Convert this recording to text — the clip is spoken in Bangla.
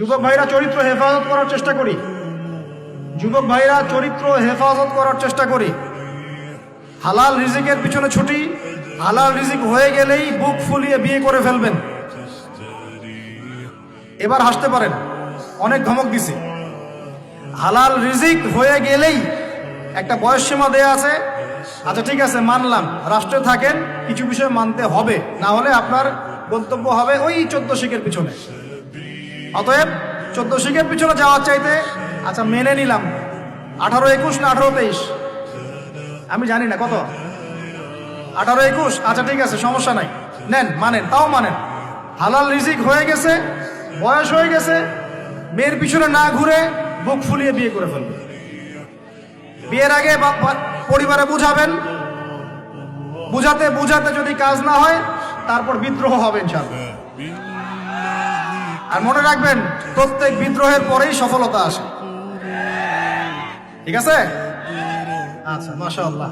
যুবক ভাইরা চরিত্র হেফাজত করার চেষ্টা করি। যুবক ভাইরা চরিত্র হেফাজত করার চেষ্টা করি। হালাল রিজিকের পিছনে ছুটি। হালাল রিজিক হয়ে গেলেই বুক ফুলিয়ে বিয়ে করে ফেলবেন। এবার হাসতে পারেন, অনেক ধমক দিছি। হালাল রিজিক হয়ে গেলেই একটা বয়স সীমা দেয়া আছে। আচ্ছা ঠিক আছে, মানলাম, রাষ্ট্রে থাকেন, কিছু বিষয় মানতে হবে, না হলে আপনার গন্তব্য হবে ওই 14 শিখের পিছনে। অতএব 14 শিখের পিছনে যাওয়ার চাইতে আচ্ছা মেনে নিলাম 18-21 না 18-23, আমি জানি না কত, 18-21, আচ্ছা ঠিক আছে, সমস্যা নাই, নেন, মানেন, তাও মানেন। হালাল রিজিক হয়ে গেছে, বয়স হয়ে গেছে, মেয়ের পিছনে না ঘুরে বুক ফুলিয়ে বিয়ে করে ফেলবে। বিয়ের আগে পরিবারে বুঝাবেন, বুঝাতে বুঝাতে যদি কাজ না হয় তারপর বিদ্রোহ হবে ইনশাআল্লাহ। আর মনে রাখবেন, প্রত্যেক বিদ্রোহের পরেই সফলতা আসে। ঠিক আছে? আচ্ছা, মাশাআল্লাহ।